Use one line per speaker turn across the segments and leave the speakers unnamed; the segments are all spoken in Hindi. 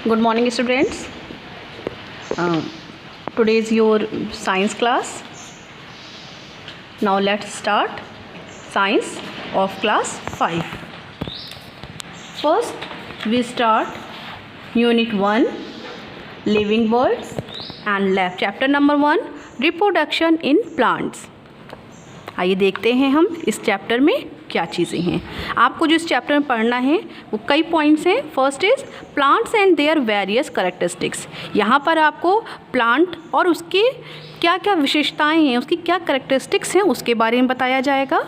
Good morning, students. Today is your science class. Now let's start science of class 5. First, we start Unit 1, Living Worlds, and lab chapter number 1, Reproduction in Plants. आइए देखते हैं हम इस चैप्टर में क्या चीज़ें हैं। आपको जो इस चैप्टर में पढ़ना है वो कई पॉइंट्स हैं। First is plants and their various characteristics. यहाँ पर आपको प्लांट और उसकी क्या क्या विशेषताएं हैं, उसकी क्या कैरेक्टरिस्टिक्स हैं, उसके बारे में बताया जाएगा।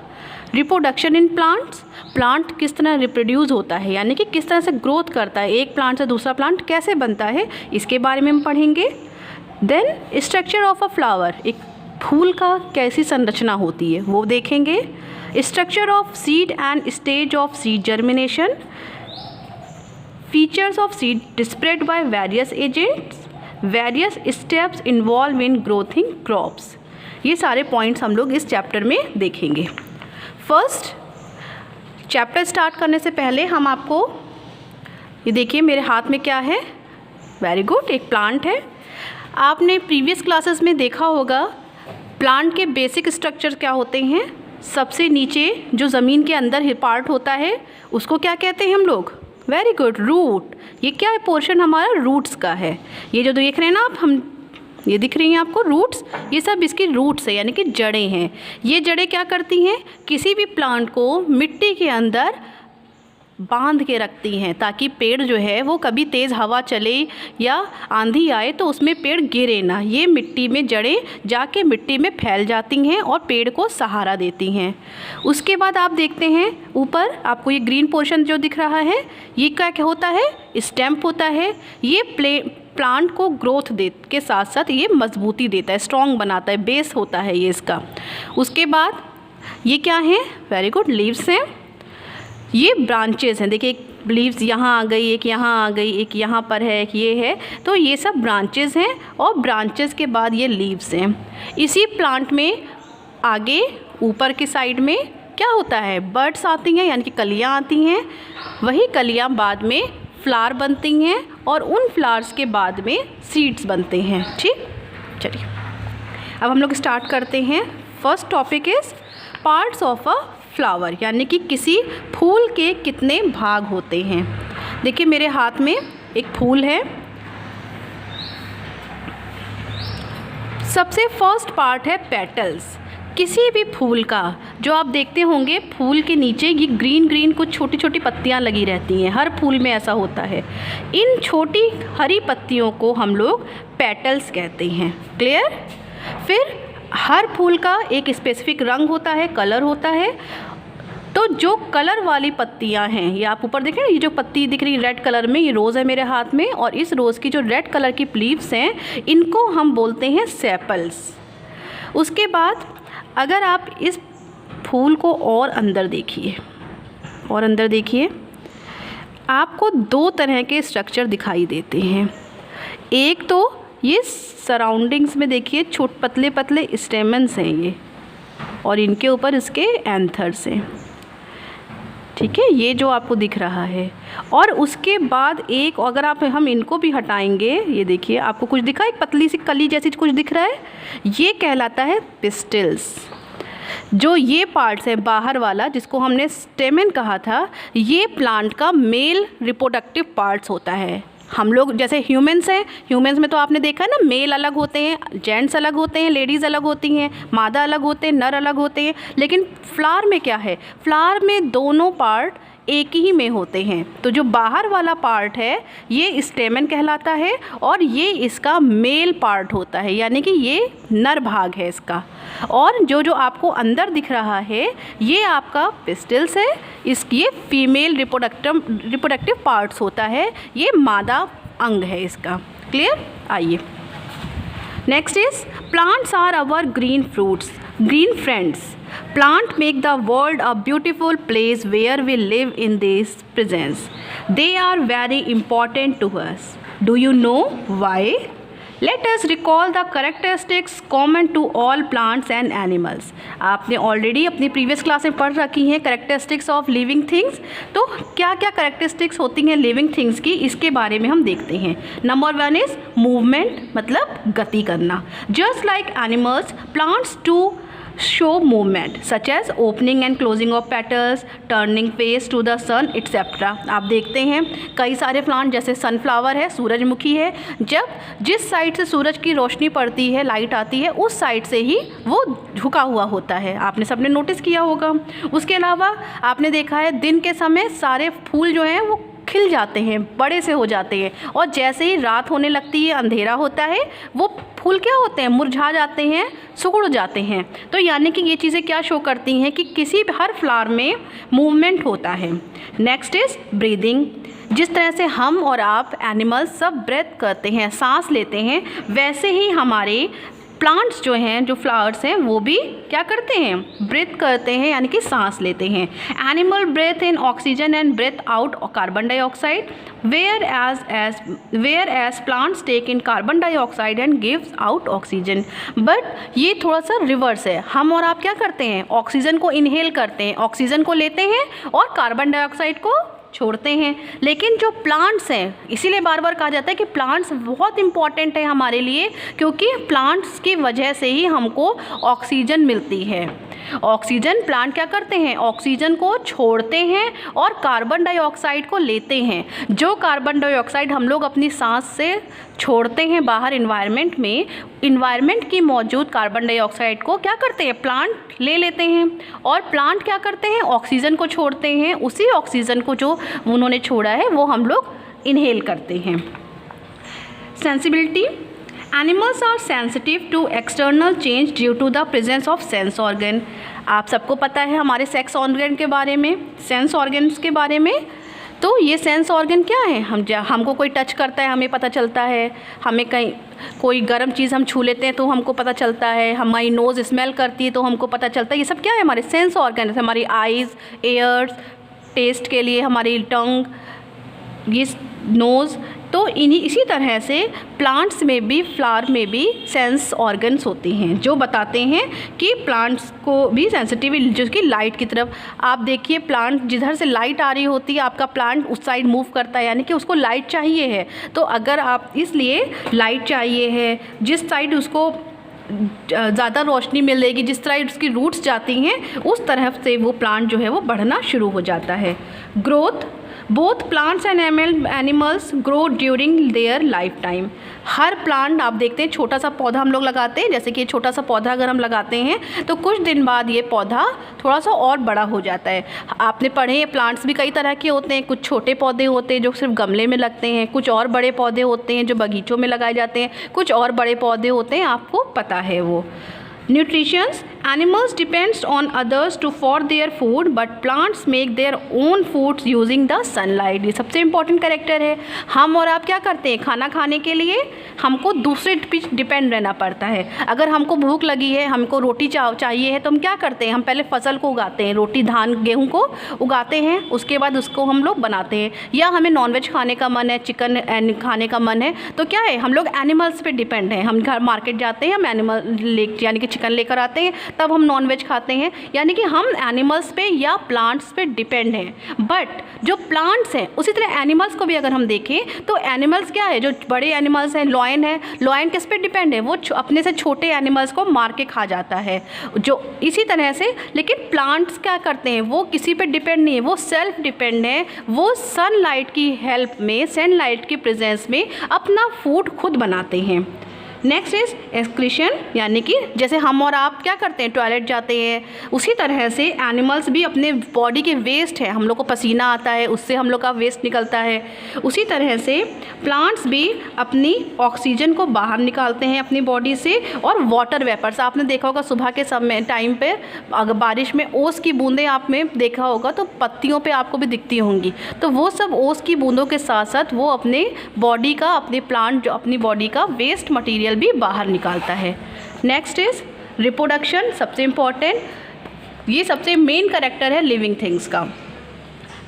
रिप्रोडक्शन इन प्लांट्स, प्लांट किस तरह रिप्रोड्यूस होता है, यानी कि किस तरह से ग्रोथ करता है, एक प्लांट से दूसरा प्लांट कैसे बनता है, इसके बारे में हम पढ़ेंगे। Then structure of a flower, एक फूल का कैसी संरचना होती है वो देखेंगे। Structure of seed and stage of seed germination, features of seed spread by various agents, various steps involve in growing crops. ये सारे पॉइंट्स हम लोग इस चैप्टर में देखेंगे। फर्स्ट, चैप्टर स्टार्ट करने से पहले हम आपको ये देखिए मेरे हाथ में क्या है। वेरी गुड, एक प्लांट है। आपने प्रीवियस क्लासेस में देखा होगा प्लांट के बेसिक स्ट्रक्चर क्या होते हैं। सबसे नीचे जो ज़मीन के अंदर पार्ट होता है उसको क्या कहते हैं हम लोग? Very good, root. ये क्या है? पोर्शन हमारा रूट्स का है। ये जो देख रहे हैं ना आप, हम ये दिख रही हैं आपको रूट्स, ये सब इसकी रूट्स है, यानी कि जड़ें हैं। ये जड़ें क्या करती हैं? किसी भी प्लांट को मिट्टी के अंदर बांध के रखती हैं ताकि पेड़ जो है वो कभी तेज़ हवा चले या आंधी आए तो उसमें पेड़ गिरे ना। ये मिट्टी में जड़ें जाके मिट्टी में फैल जाती हैं और पेड़ को सहारा देती हैं। उसके बाद आप देखते हैं ऊपर आपको ये ग्रीन पोर्शन जो दिख रहा है, ये क्या होता है? स्टेम्प होता है। ये प्लांट को ग्रोथ दे के साथ साथ ये मजबूती देता है, स्ट्रॉन्ग बनाता है, बेस होता है ये इसका। उसके बाद ये क्या है? वेरी गुड, लीव्स हैं। ये ब्रांचेस हैं। देखिए एक लीव्स यहाँ आ गई, एक यहाँ आ गई, एक यहाँ पर है, एक ये है, तो ये सब ब्रांचेस हैं और ब्रांचेस के बाद ये लीव्स हैं। इसी प्लांट में आगे ऊपर की साइड में क्या होता है? बर्ड्स आती हैं, यानी कि कलियाँ आती हैं। वही कलियाँ बाद में फ्लावर बनती हैं और उन फ्लावर्स के बाद में सीड्स बनते हैं। ठीक, चलिए अब हम लोग स्टार्ट करते हैं। First topic is parts of a flower, यानी कि किसी फूल के कितने भाग होते हैं। देखिए मेरे हाथ में एक फूल है। सबसे फर्स्ट पार्ट है पेटल्स। किसी भी फूल का जो आप देखते होंगे, फूल के नीचे ये ग्रीन ग्रीन कुछ छोटी छोटी पत्तियां लगी रहती हैं। हर फूल में ऐसा होता है। इन छोटी हरी पत्तियों को हम लोग पेटल्स कहते हैं। क्लियर? फिर हर फूल का एक स्पेसिफिक रंग होता है, कलर होता है। तो जो कलर वाली पत्तियां हैं, ये आप ऊपर देखें, ये जो पत्ती दिख रही है रेड कलर में, ये रोज़ है मेरे हाथ में, और इस रोज़ की जो रेड कलर की लीव्स हैं इनको हम बोलते हैं सेपल्स। उसके बाद अगर आप इस फूल को और अंदर देखिए, और अंदर देखिए, आपको दो तरह के स्ट्रक्चर दिखाई देते हैं। एक तो ये सराउंडिंग्स में देखिए पतले पतले स्टेमन्स हैं ये, और इनके ऊपर इसके एंथर्स हैं। ठीक है, ये जो आपको दिख रहा है। और उसके बाद एक, अगर हम इनको भी हटाएंगे, ये देखिए आपको कुछ दिखा, एक पतली सी कली जैसी कुछ दिख रहा है, ये कहलाता है पिस्टिल्स। जो ये पार्ट्स है बाहर वाला, जिसको हमने स्टेमन कहा था, ये प्लांट का मेल रिप्रोडक्टिव पार्ट्स होता है। हम लोग जैसे ह्यूमंस हैं, ह्यूमंस में तो आपने देखा है ना, मेल अलग होते हैं, जेंट्स अलग होते हैं, लेडीज़ अलग होती हैं, मादा अलग होते हैं, नर अलग होते हैं। लेकिन फ्लावर में क्या है? फ्लावर में दोनों पार्ट एक ही में होते हैं। तो जो बाहर वाला पार्ट है ये स्टेमन कहलाता है और ये इसका मेल पार्ट होता है, यानी कि ये नर भाग है इसका। और जो जो आपको अंदर दिख रहा है ये आपका पिस्टिल्स है, ये फीमेल रिप्रोडक्टिव पार्ट्स होता है, ये मादा अंग है इसका। क्लियर? आइए next is plants are our green friends. Plant make the world a beautiful place where we live in this presence. They are very important to us. Do you know why? Let us recall the characteristics common to all plants and animals. आपने ऑलरेडी अपनी प्रीवियस क्लास में पढ़ रखी हैं कैरेक्टरिस्टिक्स ऑफ लिविंग थिंग्स। तो क्या क्या कैरेक्टरिस्टिक्स होती हैं लिविंग थिंग्स की, इसके बारे में हम देखते हैं। नंबर 1 इज़ मूवमेंट, मतलब गति करना। Just like animals, plants too show movement such as opening and closing of petals, turning face to the sun etc. आप देखते हैं कई सारे प्लांट, जैसे सनफ्लावर है, सूरजमुखी है, जब जिस साइड से सूरज की रोशनी पड़ती है, लाइट आती है, उस साइड से ही वो झुका हुआ होता है। आपने सबने नोटिस किया होगा। उसके अलावा आपने देखा है दिन के समय सारे फूल जो हैं वो खिल जाते हैं, बड़े से हो जाते हैं, और जैसे ही रात होने लगती है, अंधेरा होता है, वो फूल क्या होते हैं, मुरझा जाते हैं, सिकुड़ जाते हैं। तो यानी कि ये चीज़ें क्या शो करती हैं कि किसी भी हर फ्लावर में मूवमेंट होता है। Next is breathing. जिस तरह से हम और आप एनिमल्स सब ब्रेथ करते हैं, सांस लेते हैं, वैसे ही हमारे प्लांट्स जो हैं, जो फ्लावर्स हैं, वो भी क्या करते हैं, ब्रेथ करते हैं, यानी कि सांस लेते हैं। Animal breathe in oxygen and breathe out carbon dioxide, whereas plants take in carbon dioxide and gives out oxygen. But ये थोड़ा सा रिवर्स है। हम और आप क्या करते हैं, ऑक्सीजन को इनहेल करते हैं, ऑक्सीजन को लेते हैं और कार्बन डाइऑक्साइड को छोड़ते हैं। लेकिन जो प्लांट्स हैं, इसीलिए बार बार कहा जाता है कि प्लांट्स बहुत इंपॉर्टेंट है हमारे लिए, क्योंकि प्लांट्स की वजह से ही हमको ऑक्सीजन मिलती है। ऑक्सीजन प्लांट क्या करते हैं, ऑक्सीजन को छोड़ते हैं और कार्बन डाइऑक्साइड को लेते हैं। जो कार्बन डाइऑक्साइड हम लोग अपनी सांस से छोड़ते हैं बाहर इन्वायरमेंट में, इन्वायरमेंट की मौजूद कार्बन डाइऑक्साइड को क्या करते हैं, प्लांट ले लेते हैं, और प्लांट क्या करते हैं, ऑक्सीजन को छोड़ते हैं। उसी ऑक्सीजन को जो उन्होंने छोड़ा है वो हम लोग इनहेल करते हैं। Sensibility. Animals are sensitive to external change due to the presence of sense organ. आप सबको पता है हमारे सेक्स ऑर्गन के बारे में, सेंस ऑर्गन्स के बारे में। तो ये सेंस ऑर्गन क्या है, हमको कोई टच करता है हमें पता चलता है, हमें कहीं कोई गर्म चीज़ हम छू लेते हैं तो हमको पता चलता है, हमारी नोज़ स्मेल करती है तो हमको पता चलता है। ये सब क्या है, हमारे सेंस ऑर्गन है। हमारी आइज़, एयर्स, टेस्ट के लिए हमारी टंग, ये नोज़। तो इसी तरह से प्लांट्स में भी, फ्लावर में भी सेंस ऑर्गन्स होते हैं जो बताते हैं कि प्लांट्स को भी सेंसिटिव, जो कि लाइट की तरफ। आप देखिए प्लांट जिधर से लाइट आ रही होती है, आपका प्लांट उस साइड मूव करता है, यानी कि उसको लाइट चाहिए है। तो अगर आप इसलिए लाइट चाहिए है, जिस साइड उसको ज़्यादा रोशनी मिलेगी, जिस तरह उसकी रूट्स जाती हैं, उस तरफ से वो प्लांट जो है वो बढ़ना शुरू हो जाता है। Growth. Both plants and animals grow during their life time. Her plant आप देखते हैं, छोटा सा पौधा हम लोग लगाते हैं, जैसे कि ये छोटा सा पौधा अगर हम लगाते हैं तो कुछ दिन बाद ये पौधा थोड़ा सा और बड़ा हो जाता है। आपने पढ़े हैं प्लांट्स भी कई तरह के होते हैं, कुछ छोटे पौधे होते हैं जो सिर्फ गमले में लगते हैं, कुछ और बड़े पौधे होते हैं जो बगीचों में लगाए जाते हैं, कुछ और बड़े पौधे होते हैं, आपको पता है वो। Nutritions. Animals depends on others to for their food but plants make their own foods using the sunlight. ये सबसे इंपॉर्टेंट कैरेक्टर है। हम और आप क्या करते हैं, खाना खाने के लिए हमको दूसरे पे डिपेंड रहना पड़ता है। अगर हमको भूख लगी है, हमको रोटी चाहिए है, तो हम क्या करते हैं, हम पहले फसल को उगाते हैं, रोटी, धान, गेहूँ को उगाते हैं, उसके बाद उसको हम लोग बनाते हैं। या हमें नॉनवेज खाने का मन है, चिकन खाने का मन है, तो क्या है, हम लोग एनिमल्स पे डिपेंड हैं। हम घर मार्केट जाते हैं, हम एनिमल यानी कि चिकन लेकर आते हैं, तब हम नॉनवेज खाते हैं, यानी कि हम एनिमल्स पे या प्लांट्स पे डिपेंड हैं। बट जो प्लांट्स हैं, उसी तरह एनिमल्स को भी अगर हम देखें तो एनिमल्स क्या है, जो बड़े एनिमल्स हैं, लॉयन है, लॉयन किस पे डिपेंड है, वो अपने से छोटे एनिमल्स को मार के खा जाता है। जो इसी तरह से, लेकिन प्लांट्स क्या करते हैं, वो किसी पे डिपेंड नहीं है, वो सेल्फ डिपेंड है। वो सनलाइट की हेल्प में, सनलाइट की प्रेजेंस में अपना फूड खुद बनाते हैं। नेक्स्ट इज एक्सक्रीशन, यानी कि जैसे हम और आप क्या करते हैं, टॉयलेट जाते हैं, उसी तरह से एनिमल्स भी अपने बॉडी के वेस्ट है, हम लोग को पसीना आता है, उससे हम लोग का वेस्ट निकलता है। उसी तरह से प्लांट्स भी अपनी ऑक्सीजन को बाहर निकालते हैं अपनी बॉडी से। और वाटर वेपर्स, आपने देखा होगा सुबह के समय टाइम पे अगर बारिश में ओस की बूंदें आपने देखा होगा तो पत्तियों पे आपको भी दिखती होंगी, तो वो सब ओस की बूंदों के साथ साथ वो अपने बॉडी का, अपने प्लांट जो अपनी बॉडी का वेस्ट मटीरियल भी बाहर निकालता है। नेक्स्ट इज रिप्रोडक्शन, सबसे इंपॉर्टेंट, ये सबसे मेन कैरेक्टर है लिविंग थिंग्स का।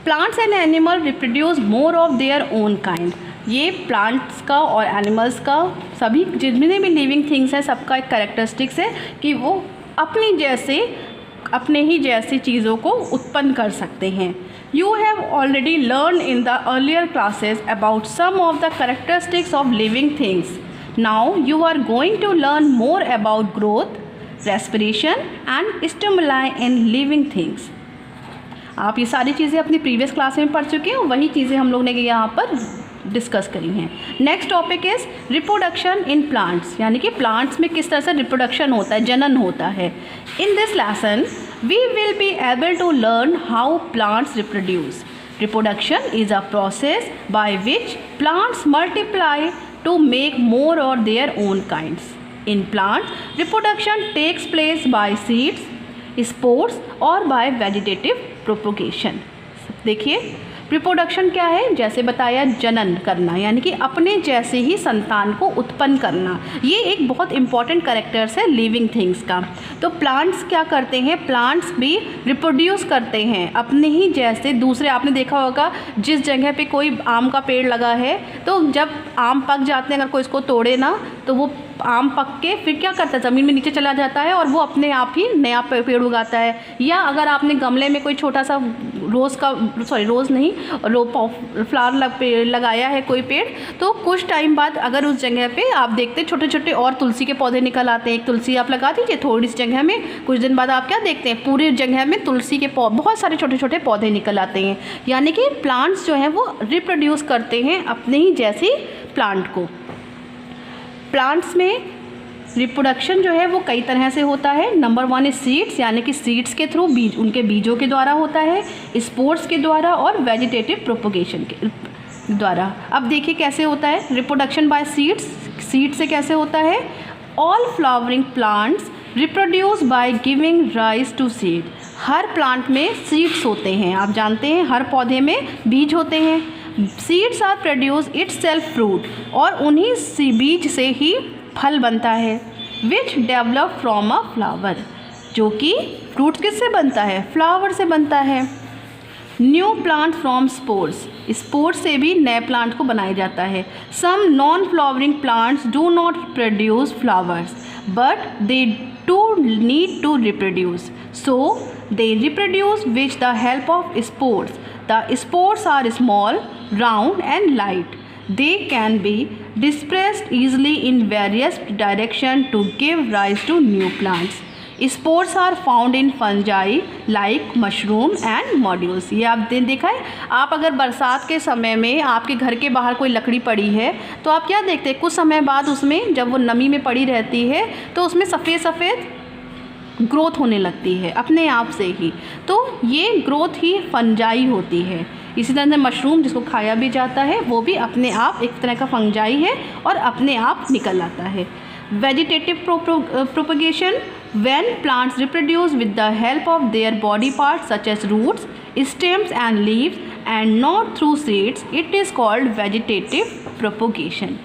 Plants and animal reproduce more of their own kind. ये प्लांट्स का और एनिमल्स का, सभी जितने भी लिविंग थिंग्स हैं, सबका एक कैरेक्टरिस्टिक्स है कि वो अपने ही जैसी चीज़ों को उत्पन्न कर सकते हैं। You have already learned in the earlier classes about some of the characteristics of living things. Now you are going to learn more about growth, respiration and stimuli in living things. आप ये सारी चीज़ें अपनी प्रीवियस क्लास में पढ़ चुके हैं, वही चीज़ें हम लोग ने यहाँ पर डिस्कस करी हैं। Next topic is reproduction in plants, यानी कि प्लांट्स में किस तरह से रिप्रोडक्शन होता है, जनन होता है। In this lesson we will be able to learn how plants reproduce. Reproduction is a process by which plants multiply to make more or their own kinds. In plants, reproduction takes place by seeds, spores or by vegetative propagation. देखिए रिप्रोडक्शन क्या है, जैसे बताया जनन करना, यानी कि अपने जैसे ही संतान को उत्पन्न करना। ये एक बहुत इंपॉर्टेंट कैरेक्टर्स है लिविंग थिंग्स का। तो प्लांट्स क्या करते हैं, प्लांट्स भी रिप्रोड्यूस करते हैं अपने ही जैसे दूसरे। आपने देखा होगा जिस जगह पे कोई आम का पेड़ लगा है, तो जब आम पक जाते हैं, अगर कोई इसको तोड़े ना, तो वो आम पक के फिर क्या करता है, ज़मीन में नीचे चला जाता है और वो अपने आप ही नया पेड़ उगाता है। या अगर आपने गमले में कोई छोटा सा फ्लावर लगाया है कोई पेड़, तो कुछ टाइम बाद अगर उस जगह पे आप देखते हैं छोटे छोटे और तुलसी के पौधे निकल आते हैं। एक तुलसी आप लगा दीजिए थोड़ी सी जगह में, कुछ दिन बाद आप क्या देखते हैं, पूरी जगह में तुलसी के बहुत सारे छोटे छोटे पौधे निकल आते हैं। यानी कि प्लांट्स जो हैं वो रिप्रोड्यूस करते हैं अपने ही जैसी प्लांट को। प्लांट्स में रिप्रोडक्शन जो है वो कई तरह से होता है। नंबर 1 इज सीड्स, यानी कि सीड्स के थ्रू, बीज उनके बीजों के द्वारा होता है, स्पोर्स के द्वारा और वेजिटेटिव प्रोपोगेशन के द्वारा। अब देखिए कैसे होता है रिप्रोडक्शन बाय सीड्स। सीड से कैसे होता है, all flowering plants reproduce by giving rise to seed. हर प्लांट में सीड्स होते हैं, आप जानते हैं हर पौधे में बीज होते हैं। Seeds are produce itself fruit, और उन्हीं बीज से ही फल बनता है। Which develop from a flower, जो कि फ्रूट किससे बनता है, फ्लावर से बनता है। New plant from spores, spores से भी नए प्लांट को बनाया जाता है। Some non flowering plants do not produce flowers but they do need to reproduce, so they reproduce with the help of spores. The spores are small, round and light. They can be dispersed easily in various directions to give rise to new plants. Spores are found in fungi like mushroom and modules. ये आप देखा है, आप अगर बरसात के समय में आपके घर के बाहर कोई लकड़ी पड़ी है, तो आप क्या देखते हैं, कुछ समय बाद उसमें जब वो नमी में पड़ी रहती है तो उसमें सफ़ेद सफ़ेद ग्रोथ होने लगती है अपने आप से ही। तो ये ग्रोथ ही फंजाई होती है। इसी तरह से मशरूम जिसको खाया भी जाता है, वो भी अपने आप एक तरह का फंजाई है और अपने आप निकल आता है। Vegetative propagation, when plants reproduce with the help of their body parts such as roots, stems and leaves and not through seeds, it is called vegetative propagation.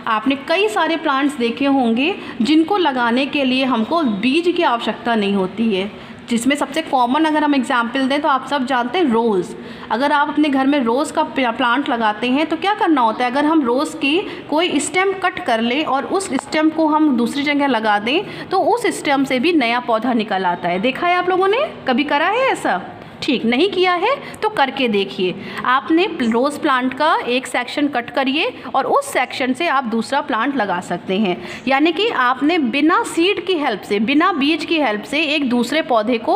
आपने कई सारे प्लांट्स देखे होंगे जिनको लगाने के लिए हमको बीज की आवश्यकता नहीं होती है, जिसमें सबसे कॉमन अगर हम एग्जांपल दें तो आप सब जानते हैं रोज़। अगर आप अपने घर में रोज़ का प्लांट लगाते हैं तो क्या करना होता है, अगर हम रोज़ की कोई स्टेम कट कर लें और उस स्टेम को हम दूसरी जगह लगा दें तो उस स्टेम से भी नया पौधा निकल आता है। देखा है आप लोगों ने, कभी करा है ऐसा? ठीक नहीं किया है तो करके देखिए। आपने रोज़ प्लांट का एक सेक्शन कट करिए और उस सेक्शन से आप दूसरा प्लांट लगा सकते हैं। यानी कि आपने बिना सीड की हेल्प से, बिना बीज की हेल्प से एक दूसरे पौधे को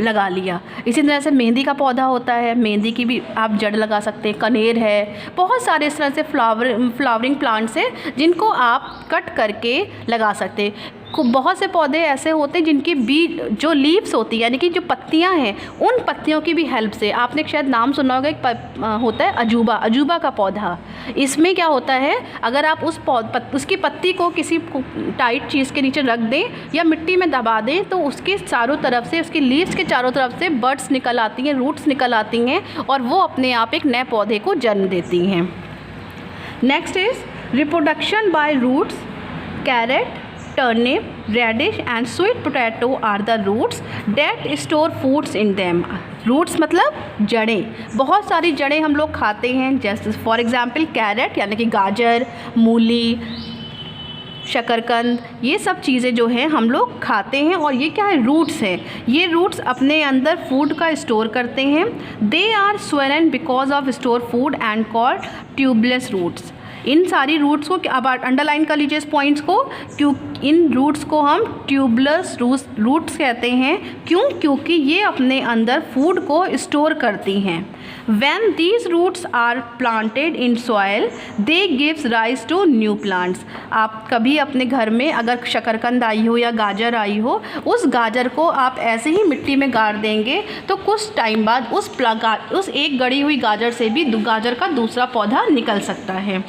लगा लिया। इसी तरह से मेहंदी का पौधा होता है, मेहंदी की भी आप जड़ लगा सकते हैं। कनेर है, बहुत सारे इस तरह से फ्लावरिंग प्लांट्स हैं जिनको आप कट करके लगा सकते हैं। बहुत से पौधे ऐसे होते हैं जिनकी बीज जो लीव्स होती है, यानी कि जो पत्तियां हैं, उन पत्तियों की भी हेल्प से, आपने शायद नाम सुना होगा, एक होता है अजूबा का पौधा। इसमें क्या होता है, अगर आप उसकी पत्ती को किसी टाइट चीज़ के नीचे रख दें या मिट्टी में दबा दें तो उसके चारों तरफ से, उसकी लीव्स के चारों तरफ से बड्स निकल आती हैं, रूट्स निकल आती हैं और वो अपने आप एक नए पौधे को जन्म देती हैं। Next is reproduction by roots. Carrot, turnip, radish and sweet potato are the roots that store foods in them. Roots मतलब जड़ें, बहुत सारी जड़ें हम लोग खाते हैं, जैसे फॉर एग्ज़ाम्पल कैरेट यानी कि गाजर, मूली, शकरकंद, ये सब चीज़ें जो हैं हम लोग खाते हैं और ये क्या है, रूट्स हैं। ये रूट्स अपने अंदर फूड का स्टोर करते हैं। They are swollen because of store food and called tubeless roots. इन सारी रूट्स को अब अंडरलाइन कर लीजिए इस पॉइंट्स को, क्यों इन रूट्स को हम ट्यूबलेस रूट्स कहते हैं। क्योंकि ये अपने अंदर फूड को स्टोर करती हैं। When these roots are planted in soil, they gives rise to new plants. आप कभी अपने घर में अगर शकरकंद आई हो या गाजर आई हो, उस गाजर को आप ऐसे ही मिट्टी में गाड़ देंगे तो कुछ टाइम बाद उस एक गड़ी हुई गाजर से भी गाजर का दूसरा पौधा निकल सकता है।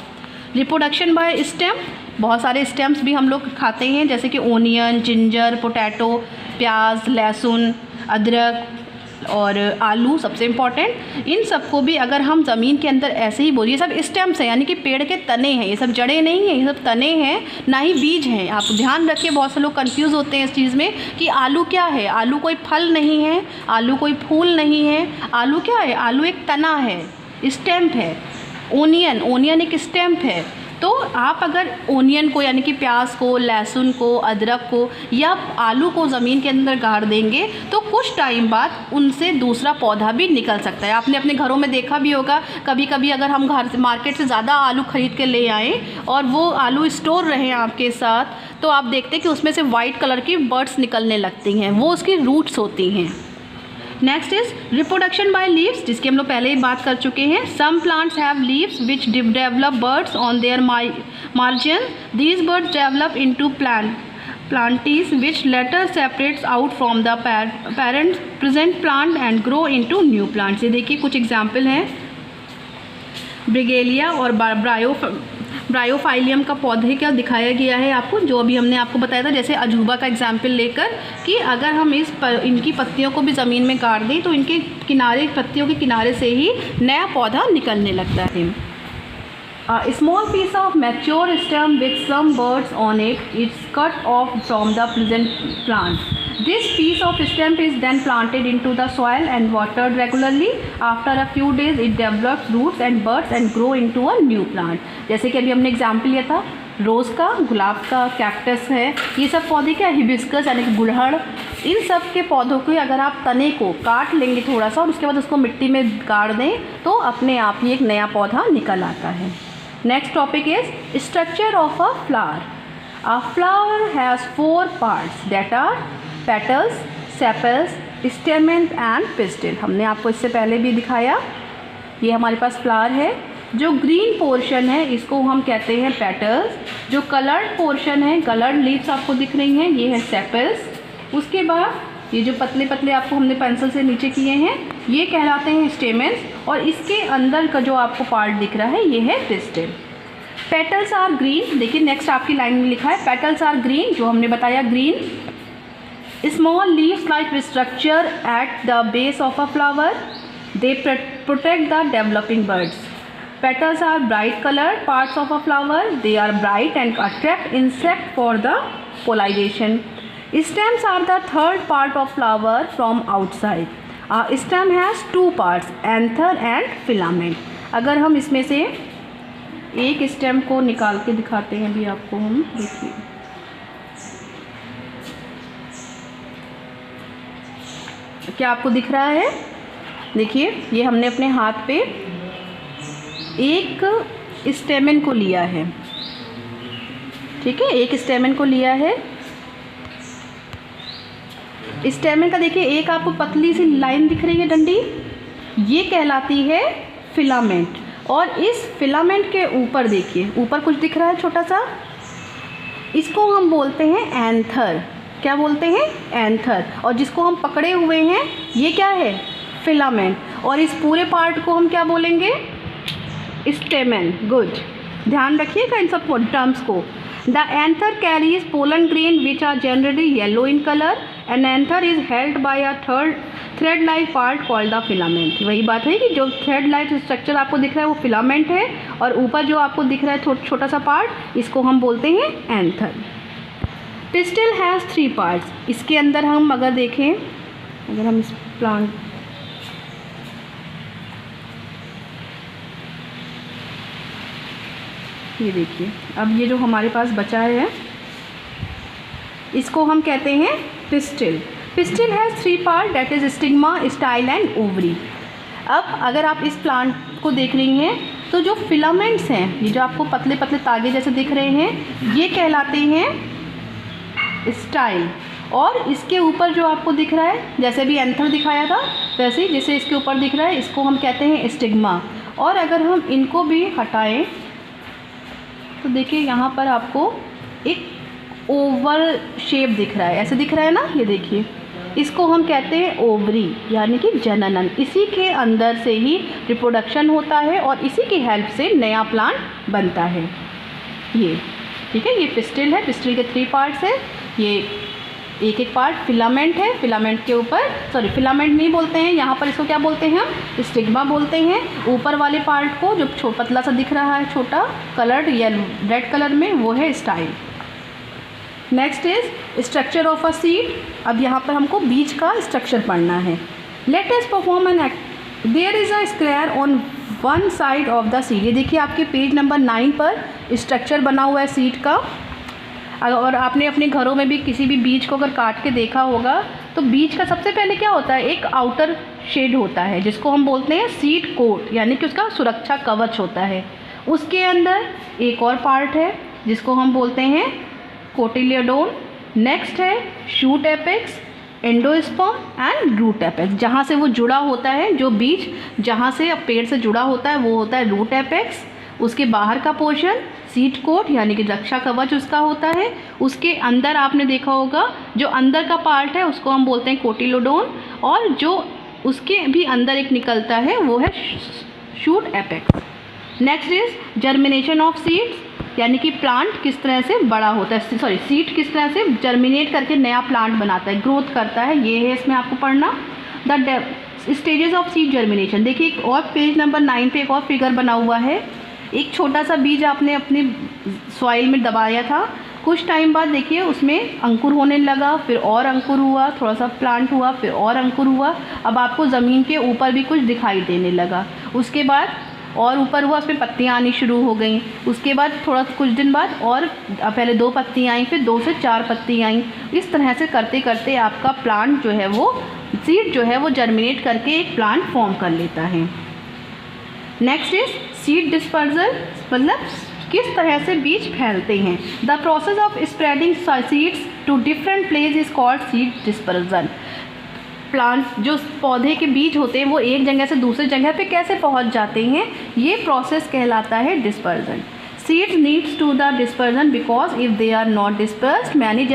रिप्रोडक्शन बाय स्टेम, बहुत सारे स्टेम्स भी हम लोग खाते हैं, जैसे कि ओनियन, जिंजर, पोटैटो, प्याज, लहसुन, अदरक और आलू सबसे इम्पॉर्टेंट। इन सबको भी अगर हम ज़मीन के अंदर ऐसे ही बोलिए, सब स्टेम्स हैं यानी कि पेड़ के तने हैं, ये सब जड़ें नहीं हैं, ये सब तने हैं, ना ही बीज हैं। आप ध्यान रखिए, बहुत से लोग कंफ्यूज होते हैं इस चीज़ में कि आलू क्या है। आलू कोई फल नहीं है, आलू कोई फूल नहीं है, आलू क्या है, आलू एक तना है, स्टेम्प है। ओनियन एक स्टेम्प है। तो आप अगर ओनियन को यानी कि प्याज को, लहसुन को, अदरक को या आलू को ज़मीन के अंदर गाड़ देंगे तो कुछ टाइम बाद उनसे दूसरा पौधा भी निकल सकता है। आपने अपने घरों में देखा भी होगा, कभी कभी अगर हम घर से मार्केट से ज़्यादा आलू ख़रीद के ले आएँ और वो आलू स्टोर रहें आपके साथ, तो आप देखते हैं कि उसमें से वाइट कलर की बर्ड्स निकलने लगती हैं, वो उसकी रूट्स होती हैं। Next is reproduction by leaves, जिसकी हम लोग पहले ही बात कर चुके हैं। Some plants have leaves which develop buds on their margin. These buds develop into plantes which later separates out from the parent present plant and grow into new plants। ये देखिए कुछ एग्जाम्पल हैं, ब्रिगेलिया और ब्रायोफाइलियम का पौधे का दिखाया गया है आपको, जो अभी हमने आपको बताया था, जैसे अजूबा का एग्जाम्पल लेकर कि अगर हम इनकी पत्तियों को भी ज़मीन में गाड़ दें तो इनके किनारे, पत्तियों के किनारे से ही नया पौधा निकलने लगता है। A small piece of mature stem with some birds on it is cut off from the present plant. This piece of stem is then planted into the soil and watered regularly. After a few days, it develops roots and buds and grow into a new plant. जैसे कि अभी हमने एग्जाम्पल लिया था रोज़ का, गुलाब का, कैक्टस है, ये सब पौधे क्या, हिबिस्कस यानी कि गुड़हल, इन सब के पौधों के अगर आप तने को काट लेंगे थोड़ा सा और उसके बाद उसको मिट्टी में गाड़ दें तो अपने आप ही एक नया पौधा निकल आता है। Next topic is structure of a flower. A flower has 4 parts that are petals, sepals, stamens and pistil. हमने आपको इससे पहले भी दिखाया। ये हमारे पास फ्लावर है, जो ग्रीन पोर्शन है इसको हम कहते हैं पेटल्स, जो कलर्ड पोर्शन है, कलर्ड लीव्स आपको दिख रही हैं, ये है सेपल्स। उसके बाद ये जो पतले पतले आपको हमने पेंसिल से नीचे किए हैं ये कहलाते हैं स्टेमेंस, और इसके अंदर का जो आपको पार्ट दिख रहा है ये है पिस्टिल। पेटल्स आर ग्रीन, देखिए नेक्स्ट आपकी लाइन में लिखा है पेटल्स आर ग्रीन, जो हमने बताया green. Small leaves like structure at the base of a flower, they protect the developing buds. Petals are bright coloured parts of a flower, they are bright and attract insect for the pollination. Stems are the third part of flower from outside. A stem has 2 parts, anther and filament. अगर हम इसमें से एक स्टेम को निकाल के दिखाते हैं अभी आपको, हम देखिए क्या आपको दिख रहा है। देखिए ये हमने अपने हाथ पे एक स्टेमन को लिया है, ठीक है, एक स्टेमन को लिया है। स्टेमन का देखिए एक आपको पतली सी लाइन दिख रही है डंडी, ये कहलाती है फिलामेंट। और इस फिलामेंट के ऊपर देखिए ऊपर कुछ दिख रहा है छोटा सा, इसको हम बोलते हैं एंथर। क्या बोलते हैं? एंथर। और जिसको हम पकड़े हुए हैं ये क्या है? फिलामेंट। और इस पूरे पार्ट को हम क्या बोलेंगे? स्टेमन। गुड, ध्यान रखिएगा इन सब टर्म्स को। The anther carries pollen grain which are generally yellow in color. An anther is held by a thread-like part called the filament. वही बात है कि जो thread-like स्ट्रक्चर आपको दिख रहा है वो फिलामेंट है, और ऊपर जो आपको दिख रहा है छोटा सा पार्ट, इसको हम बोलते हैं एंथर। Pistil has 3 parts. इसके अंदर हम अगर देखें, अगर हम इस प्लांट ये देखिए, अब ये जो हमारे पास बचा है इसको हम कहते हैं pistil. Pistil has 3 part, that is stigma, style and ovary. अब अगर आप इस प्लांट को देख रही हैं तो जो फिलामेंट्स हैं, ये जो आपको पतले पतले तागे जैसे दिख रहे हैं, ये कहलाते हैं स्टाइल। और इसके ऊपर जो आपको दिख रहा है, जैसे भी एंथर दिखाया था वैसे ही जैसे इसके ऊपर दिख रहा है, इसको हम कहते हैं स्टिग्मा। और अगर हम इनको भी हटाएं तो देखिए यहाँ पर आपको एक ओवल शेप दिख रहा है, ऐसे दिख रहा है ना, ये देखिए, इसको हम कहते हैं ओवरी यानी कि जननन। इसी के अंदर से ही रिप्रोडक्शन होता है और इसी की हेल्प से नया प्लांट बनता है। ये ठीक है, ये पिस्टिल है। पिस्टिल के 3 पार्ट्स हैं। ये एक एक पार्ट फिलामेंट है, फिलामेंट के ऊपर, सॉरी फिलामेंट नहीं बोलते हैं यहाँ पर, इसको क्या बोलते हैं हम, स्टिग्मा बोलते हैं। ऊपर वाले पार्ट को जो पतला सा दिख रहा है, छोटा कलर्ड येलो रेड कलर में, वो है style. Next is structure of a seed. अब यहाँ पर हमको बीज का स्ट्रक्चर पढ़ना है। Let us perform an act. There is a square on one side of the seed. ये देखिए आपके पेज नंबर 9 पर स्ट्रक्चर बना हुआ है सीड का। और आपने अपने घरों में भी किसी भी बीज को अगर काट के देखा होगा तो बीज का सबसे पहले क्या होता है, एक आउटर शेड होता है जिसको हम बोलते हैं सीड कोट, यानी कि उसका सुरक्षा कवच होता है। उसके अंदर एक और पार्ट है जिसको हम बोलते हैं कोटिलिडोन। नेक्स्ट है shoot apex, endosperm and root apex. जहाँ से वो जुड़ा होता है, जो बीज जहाँ से पेड़ से जुड़ा होता है वो होता है रूट एपेक्स। उसके बाहर का पोर्शन सीड कोट यानी कि रक्षा कवच उसका होता है। उसके अंदर आपने देखा होगा जो अंदर का पार्ट है उसको हम बोलते हैं कोटिलोडोन, और जो उसके भी अंदर एक निकलता है वो है shoot apex. Next is germination of seeds, यानी कि प्लांट किस तरह से बड़ा होता है, सॉरी सीड किस तरह से जर्मिनेट करके नया प्लांट बनाता है, ग्रोथ करता है, ये है इसमें आपको पढ़ना। The stages of seed germination. देखिए एक और पेज नंबर 9 पे एक और फिगर बना हुआ है। एक छोटा सा बीज आपने अपने सॉइल में दबाया था, कुछ टाइम बाद देखिए उसमें अंकुर होने लगा, फिर और अंकुर हुआ, थोड़ा सा प्लांट हुआ, फिर और अंकुर हुआ। अब आपको ज़मीन के ऊपर भी कुछ दिखाई देने लगा। उसके बाद और ऊपर हुआ, उसमें पत्तियाँ आनी शुरू हो गई। उसके बाद थोड़ा कुछ दिन बाद और पहले 2 पत्तियाँ आई, फिर 2 से 4 पत्तियाँ आई। इस तरह से करते करते आपका प्लांट जो है वो सीड जो है वो जर्मिनेट करके एक प्लांट फॉर्म कर लेता है। नेक्स्ट इज सीड डिस्पर्जल, मतलब किस तरह से बीज फैलते हैं। The process of spreading seeds to different place is called seed dispersion. Plant जो पौधे के बीज होते हैं वो एक जगह से दूसरी जगह पे कैसे पहुंच जाते हैं, ये प्रोसेस कहलाता है dispersion. Seeds needs to the dispersion because if they are not dispersed many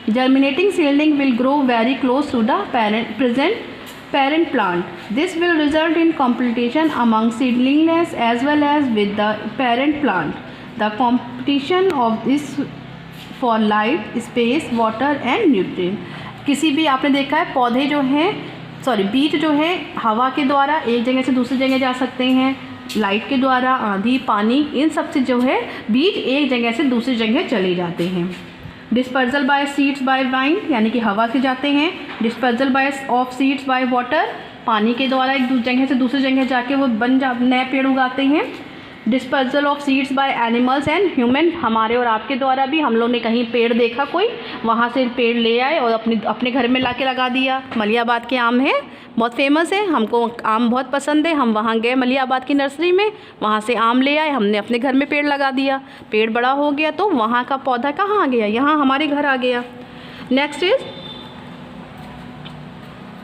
germinating seedling will grow very close to the parent plant. This will result in competition among seedlings as well as with the parent plant. The competition of this for light, space, water and nutrient. किसी भी आपने देखा है पौधे जो हैं, सॉरी बीज जो है हवा के द्वारा एक जगह से दूसरी जगह जा सकते हैं, लाइट के द्वारा, आंधी, पानी, इन सब से जो है बीज एक जगह से दूसरी जगह चले जाते हैं। Dispersal by seeds by wind, यानी कि हवा से जाते हैं। Dispersal by of seeds by water, पानी के द्वारा एक जगह से दूसरी जगह जाके वो नए पेड़ उगाते हैं। Dispersal of seeds by animals and human, हमारे और आपके द्वारा भी, हम लोग ने कहीं पेड़ देखा कोई, वहाँ से पेड़ ले आए और अपने घर में लाके लगा दिया। मलियाबाद के आम है, बहुत फेमस है, हमको आम बहुत पसंद है। हम वहाँ गए मलियाबाद की नर्सरी में, वहाँ से आम ले आए, हमने अपने घर में पेड़ लगा दिया, पेड़ बड़ा हो गया तो वहाँ का पौधा कहाँ आ गया, यहाँ हमारे घर आ गया। नेक्स्ट इज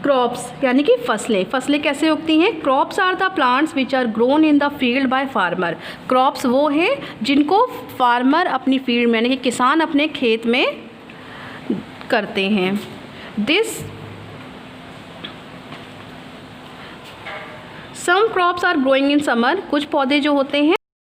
क्रॉप्स, यानी कि फसलें। फसलें कैसे उगती हैं? Crops are the plants which are grown in the field by farmer. Crops वो हैं जिनको फार्मर अपनी फील्ड में, यानी कि किसान अपने खेत में करते हैं। This some crops are growing in summer, कुछ पौधे जो होते हैं